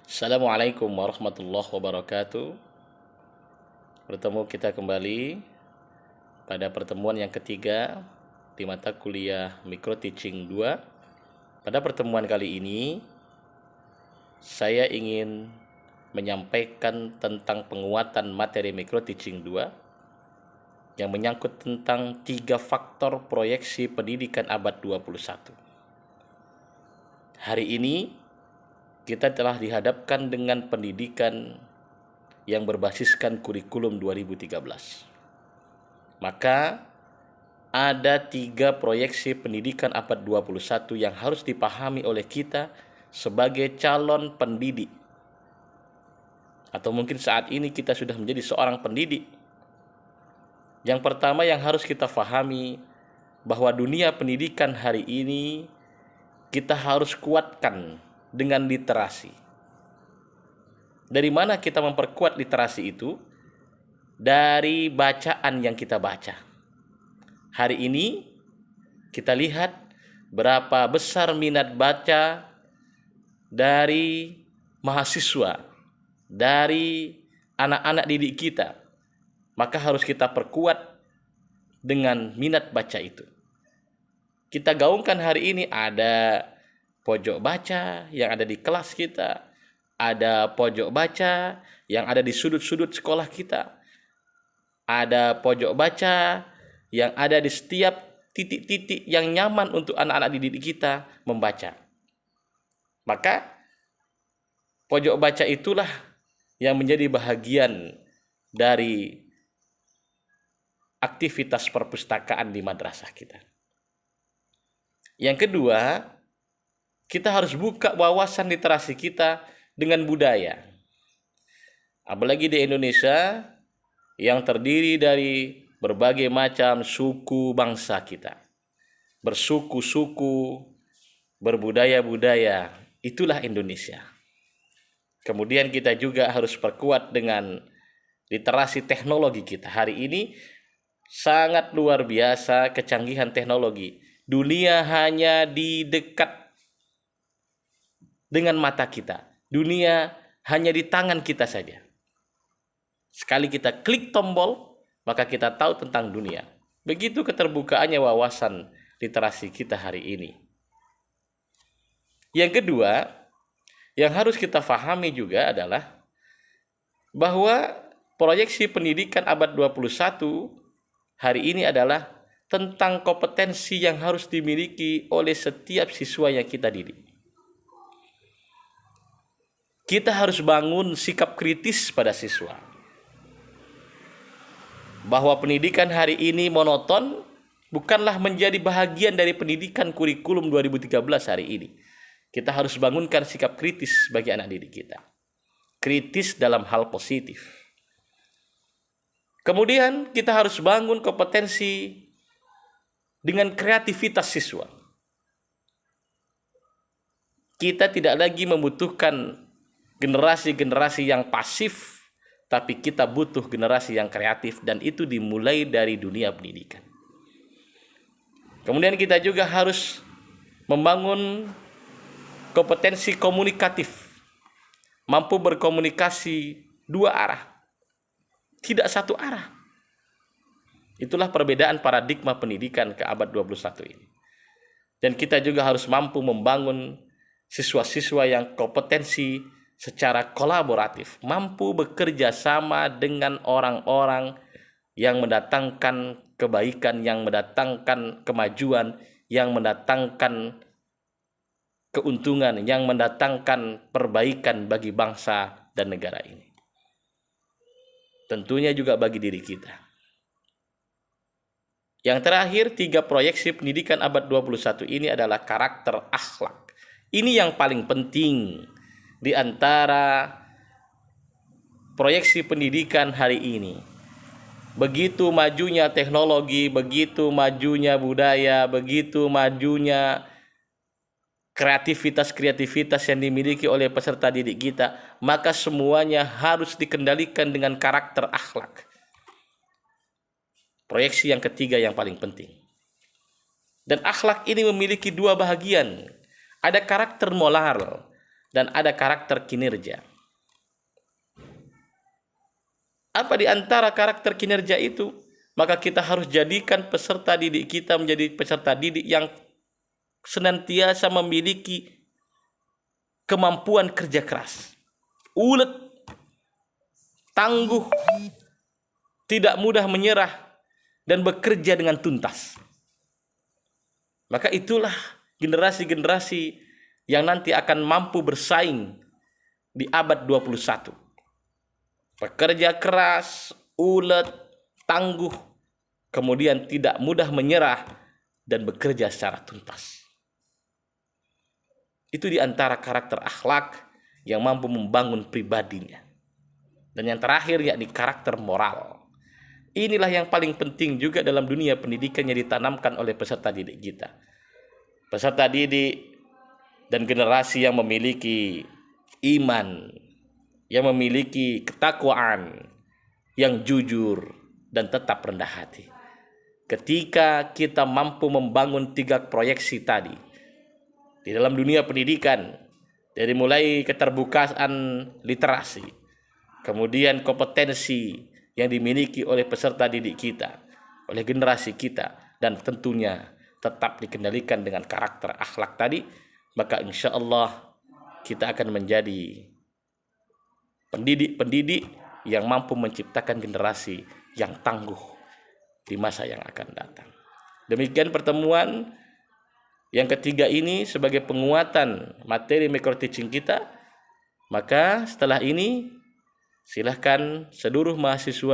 Assalamualaikum warahmatullahi wabarakatuh. Bertemu kita kembali pada pertemuan yang ketiga di mata kuliah Micro Teaching 2. Pada pertemuan kali ini saya ingin menyampaikan tentang penguatan materi Micro Teaching 2 yang menyangkut tentang 3 faktor proyeksi pendidikan abad 21. Hari ini kita telah dihadapkan dengan pendidikan yang berbasiskan kurikulum 2013. Maka ada 3 proyeksi pendidikan abad 21 yang harus dipahami oleh kita sebagai calon pendidik. Atau mungkin saat ini kita sudah menjadi seorang pendidik. Yang pertama yang harus kita pahami bahwa dunia pendidikan hari ini kita harus kuatkan dengan literasi. Dari mana kita memperkuat literasi itu? Dari bacaan yang kita baca. Hari ini kita lihat berapa besar minat baca dari mahasiswa, dari anak-anak didik kita. Maka harus kita perkuat dengan minat baca itu. Kita gaungkan hari ini ada pojok baca yang ada di kelas kita, ada pojok baca yang ada di sudut-sudut sekolah kita, ada pojok baca yang ada di setiap titik-titik yang nyaman untuk anak-anak didik kita membaca. Maka pojok baca itulah yang menjadi bahagian dari aktivitas perpustakaan di madrasah kita. Yang kedua, kita harus buka wawasan literasi kita dengan budaya. Apalagi di Indonesia yang terdiri dari berbagai macam suku bangsa kita. Bersuku-suku, berbudaya-budaya, itulah Indonesia. Kemudian kita juga harus perkuat dengan literasi teknologi kita. Hari ini sangat luar biasa kecanggihan teknologi. Dunia hanya di dekat dengan mata kita. Dunia hanya di tangan kita saja. Sekali kita klik tombol, maka kita tahu tentang dunia. Begitu keterbukaannya wawasan literasi kita hari ini. Yang kedua, yang harus kita pahami juga adalah bahwa proyeksi pendidikan abad 21 hari ini adalah tentang kompetensi yang harus dimiliki oleh setiap siswa yang kita didik. Kita harus bangun sikap kritis pada siswa. Bahwa pendidikan hari ini monoton bukanlah menjadi bahagian dari pendidikan kurikulum 2013 hari ini. Kita harus bangunkan sikap kritis bagi anak didik kita. Kritis dalam hal positif. Kemudian kita harus bangun kompetensi dengan kreativitas siswa. Kita tidak lagi membutuhkan generasi-generasi yang pasif, tapi kita butuh generasi yang kreatif, dan itu dimulai dari dunia pendidikan. Kemudian kita juga harus membangun kompetensi komunikatif, mampu berkomunikasi dua arah, tidak satu arah. Itulah perbedaan paradigma pendidikan ke abad 21 ini. Dan kita juga harus mampu membangun siswa-siswa yang kompetensi secara kolaboratif, mampu bekerja sama dengan orang-orang yang mendatangkan kebaikan, yang mendatangkan kemajuan, yang mendatangkan keuntungan, yang mendatangkan perbaikan bagi bangsa dan negara ini. Tentunya juga bagi diri kita. Yang terakhir, 3 proyeksi pendidikan abad 21 ini adalah karakter akhlak. Ini yang paling penting di antara proyeksi pendidikan hari ini. Begitu majunya teknologi, begitu majunya budaya, begitu majunya kreativitas yang dimiliki oleh peserta didik kita, maka semuanya harus dikendalikan dengan karakter akhlak. Proyeksi yang ketiga yang paling penting. Dan akhlak ini memiliki 2 bahagian. Ada karakter moral dan ada karakter kinerja. Apa di antara karakter kinerja itu? Maka kita harus jadikan peserta didik kita menjadi peserta didik yang senantiasa memiliki kemampuan kerja keras, ulet, tangguh, tidak mudah menyerah, dan bekerja dengan tuntas. Maka itulah generasi-generasi yang nanti akan mampu bersaing di abad 21. Bekerja keras, ulet, tangguh, kemudian tidak mudah menyerah, dan bekerja secara tuntas. Itu di antara karakter akhlak yang mampu membangun pribadinya. Dan yang terakhir yakni karakter moral. Inilah yang paling penting juga dalam dunia pendidikan yang ditanamkan oleh peserta didik kita. Peserta didik dan generasi yang memiliki iman, yang memiliki ketakwaan, yang jujur dan tetap rendah hati. Ketika kita mampu membangun 3 proyeksi tadi di dalam dunia pendidikan, dari mulai keterbukaan literasi, kemudian kompetensi yang dimiliki oleh peserta didik kita, oleh generasi kita, dan tentunya tetap dikendalikan dengan karakter akhlak tadi, maka insya Allah kita akan menjadi pendidik-pendidik yang mampu menciptakan generasi yang tangguh di masa yang akan datang. Demikian pertemuan yang ketiga ini sebagai penguatan materi micro teaching kita. Maka setelah ini silahkan seluruh mahasiswa